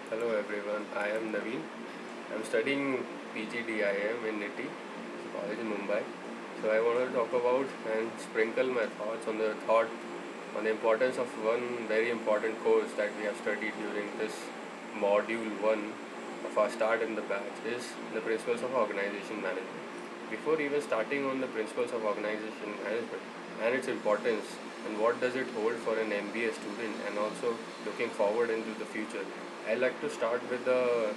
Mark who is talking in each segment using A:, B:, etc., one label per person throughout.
A: Hello everyone, I am Naveen. I'm studying PGDIM in NITI, college in Mumbai. So I want to talk about and sprinkle my thoughts on the importance of one very important course that we have studied during this module 1 of our start in the batch is the principles of organization management. Before even starting on the principles of organization management and its importance and what does it hold for an MBA student and also looking forward into the future, I like to start with the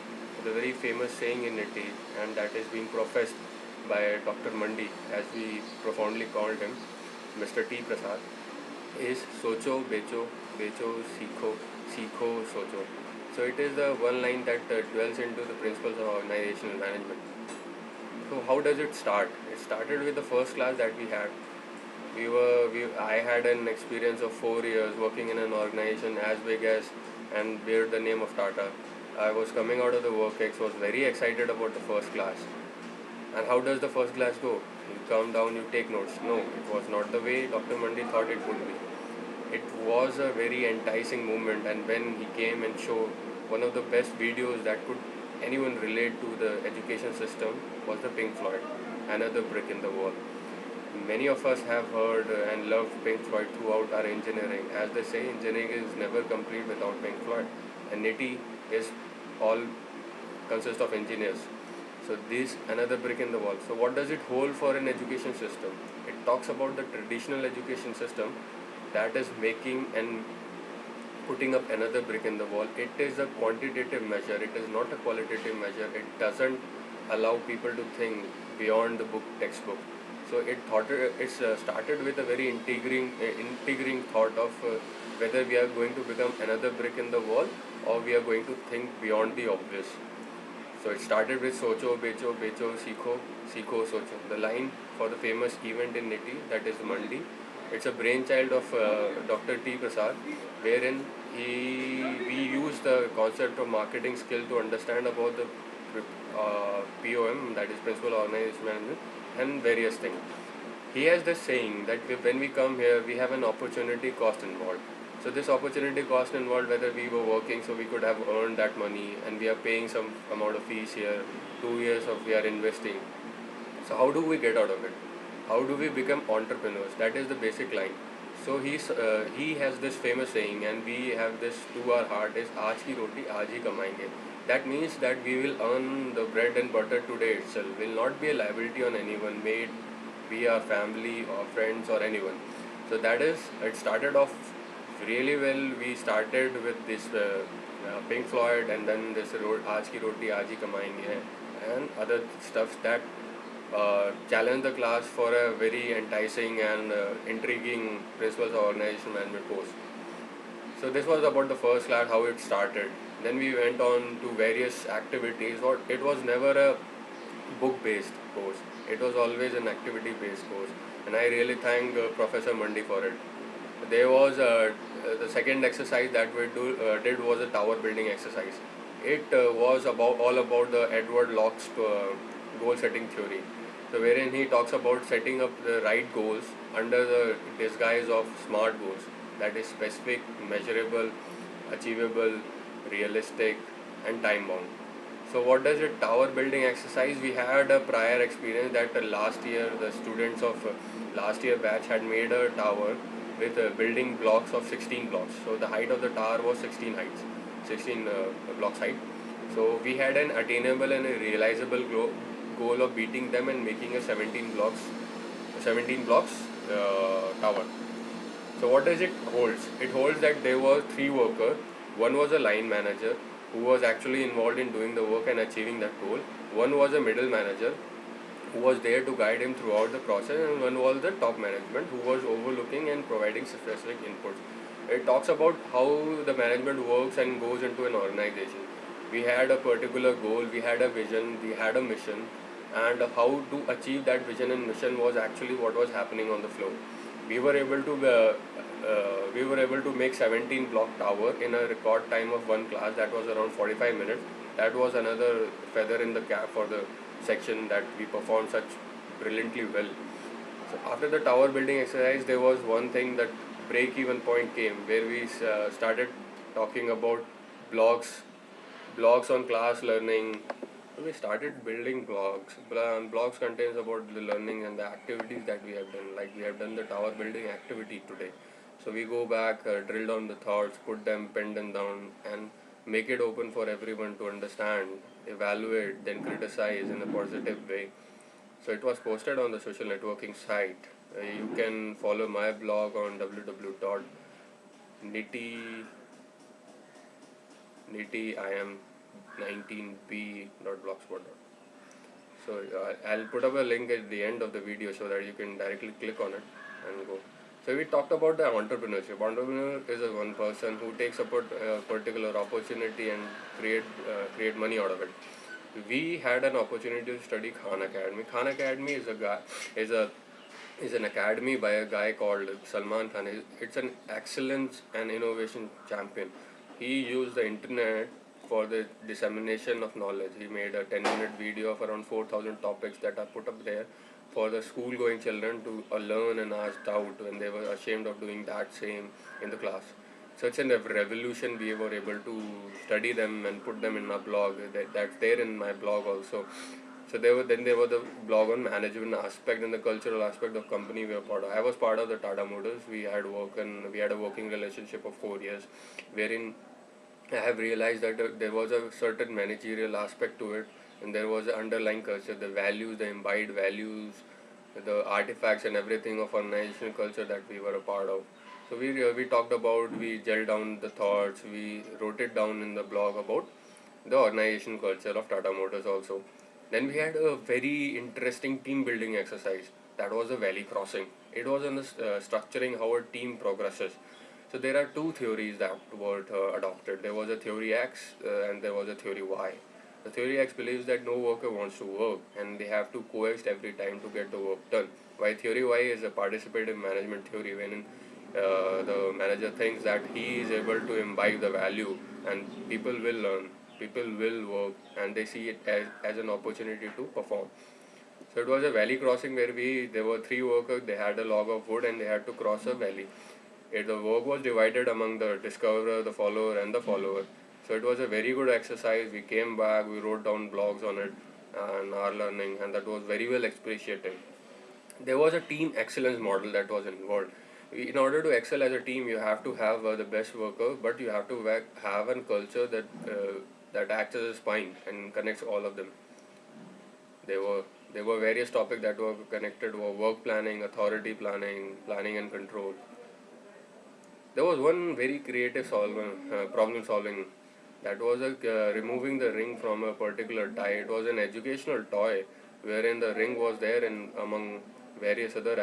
A: very famous saying in NITI, and that is being professed by Dr. Mandi, as we profoundly called him, Mr. T. Prasad, is socho becho becho सीखो सीखो socho. So it is the one line that dwells into the principles of organizational management. So how does it start? It started with the first class that we had. I had an experience of 4 years working in an organization as big as and bear the name of Tata. I was coming out of the work was very excited about the first class. And how does the first class go? You come down, you take notes. No, it was not the way Dr. Mandi thought it would be. It was a very enticing moment, and when he came and showed one of the best videos that could anyone relate to the education system was the Pink Floyd, Another Brick in the Wall. Many of us have heard and loved Pink Floyd throughout our engineering. As they say, engineering is never complete without Pink Floyd, and NITI is all consists of engineers. So this another brick in the wall. So what does it hold for an education system? It talks about the traditional education system that is making and putting up another brick in the wall. It is a quantitative measure. It is not a qualitative measure. It doesn't allow people to think beyond the textbook. So it's started with a very integrating thought of whether we are going to become another brick in the wall or we are going to think beyond the obvious. So it started with Socho, Becho, Becho, Sikho, Sikho, Socho. The line for the famous event in NITI, that is Mandi. It's a brainchild of Dr. T. Prasad, wherein we use the concept of marketing skill to understand about the POM, that is Principal Organization Management, and various things. He has this saying that when we come here, we have an opportunity cost involved. So this opportunity cost involved whether we were working so we could have earned that money and we are paying some amount of fees here, 2 years of we are investing. So how do we get out of it? How do we become entrepreneurs? That is the basic line. So he has this famous saying, and we have this to our heart is "Aaj ki roti aaj hi kamayenge." That means that we will earn the bread and butter today itself. Will not be a liability on anyone, may it be our family or friends or anyone. So that is it. Started off really well. We started with this Pink Floyd, and then this "Aaj ki roti aaj hi kamayenge," and other stuff that challenge the class for a very enticing and intriguing principles of organization management course. So this was about the first class, how it started. Then we went on to various activities. It was never a book-based course. It was always an activity-based course, and I really thank Professor Mandi for it. There was the second exercise that did was a tower building exercise. It was about all about the Edward Locke's goal setting theory. So wherein he talks about setting up the right goals under the disguise of SMART goals, that is specific, measurable, achievable, realistic, and time bound. So what does a tower building exercise? We had a prior experience that last year the students of last year batch had made a tower with building blocks of 16 blocks. So the height of the tower was 16 blocks height. So we had an attainable and a realizable goal of beating them and making a 17 blocks tower. So what does it holds? It holds that there were three workers. One was a line manager who was actually involved in doing the work and achieving that goal. One was a middle manager who was there to guide him throughout the process, and one was the top management who was overlooking and providing specific inputs. It talks about how the management works and goes into an organization. We had a particular goal, we had a vision, we had a mission, and how to achieve that vision and mission was actually what was happening on the floor. We were able to make 17 block tower in a record time of one class, that was around 45 minutes. That was another feather in the cap for the section, that we performed such brilliantly well. So after the tower building exercise, there was one thing that break even point came, where we started talking about blocks blogs on class learning. So we started building blogs. Blogs contains about the learning and the activities that we have done. Like we have done the tower building activity today. So we go back, drill down the thoughts, put them, pen them down, and make it open for everyone to understand, evaluate, then criticize in a positive way. So it was posted on the social networking site. You can follow my blog on www.nittyim19b.blogspot.com. So I'll put up a link at the end of the video so that you can directly click on it and go. So we talked about the entrepreneurship. Entrepreneur is a one person who takes a particular opportunity and create money out of it. We had an opportunity to study Khan Academy. Khan Academy is a is an academy by a guy called Salman Khan. It's an excellence and innovation champion. He used the internet for the dissemination of knowledge. He made a 10-minute video of around 4,000 topics that are put up there for the school going children to learn and ask doubt when they were ashamed of doing that same in the class. Such a revolution. We were able to study them and put them in our blog. That's there in my blog also. So there were the blog on management aspect and the cultural aspect of company we were part of. I was part of the Tata Motors. We had a working relationship of 4 years, wherein I have realized that there was a certain managerial aspect to it, and there was an underlying culture, the values, the imbibed values, the artifacts and everything of organizational culture that we were a part of. So we talked about, we gelled down the thoughts, we wrote it down in the blog about the organization culture of Tata Motors also. Then we had a very interesting team building exercise. That was a valley crossing. It was on the structuring how a team progresses. So there are two theories that were adopted. There was a theory X and there was a theory Y. The theory X believes that no worker wants to work and they have to coexist every time to get the work done. While theory Y is a participative management theory, when the manager thinks that he is able to imbibe the value and people will learn, people will work, and they see it as an opportunity to perform. So it was a valley crossing where there were three workers, they had a log of wood and they had to cross a valley. The work was divided among the discoverer, the follower, and the follower. So it was a very good exercise. We came back, we wrote down blogs on it and our learning, and that was very well appreciated. There was a team excellence model that was involved. In order to excel as a team, you have to have the best worker, but you have to have a culture that acts as a spine and connects all of them. There were various topics that were connected to work planning, authority planning, planning and control. There was one very creative problem solving. That was removing the ring from a particular tie. It was an educational toy wherein the ring was there in among various other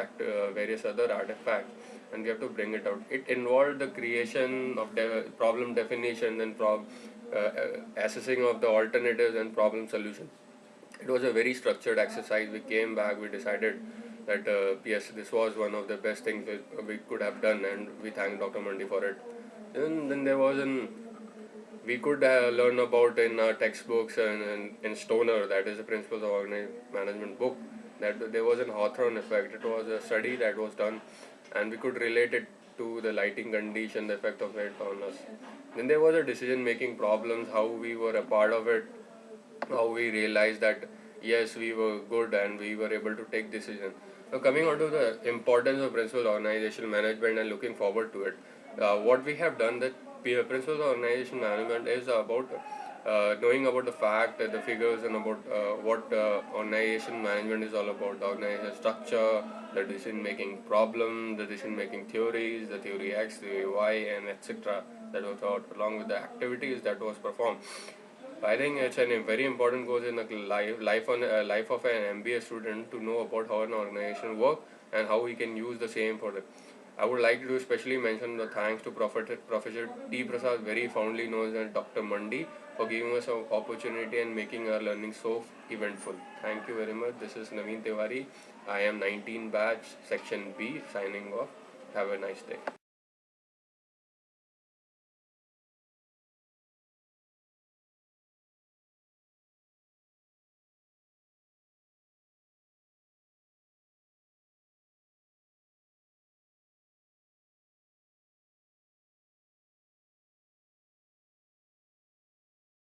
A: artifacts, and we have to bring it out. It involved the creation of problem definition and assessing of the alternatives and problem solution. It was a very structured exercise. We came back, we decided that yes, this was one of the best things we could have done, and we thank Dr. Mandi for it. And then there was we could learn about in our textbooks and in Stoner, that is the Principles of Organized Management book, that there was an Hawthorne effect. It was a study that was done, and we could relate it to the lighting condition, the effect of it on us. Then there was a decision-making problems, how we were a part of it, how we realized that yes, we were good and we were able to take decisions. So coming on to the importance of principles of organizational management and looking forward to it, what we have done, that principles of organizational management is about knowing about the fact, the figures, and about what organization management is all about, the organization structure, the decision making problem, the decision making theories, the theory X, theory Y, and etc. that was taught, along with the activities that was performed. I think it's a very important course in the life of an MBA student to know about how an organization works and how we can use the same for it. I would like to especially mention the thanks to Professor T. Prasad, very fondly known as Dr. Mandi, for giving us an opportunity and making our learning so eventful. Thank you very much. This is Naveen Tiwari. I am 19 batch, section B, signing off. Have a nice day.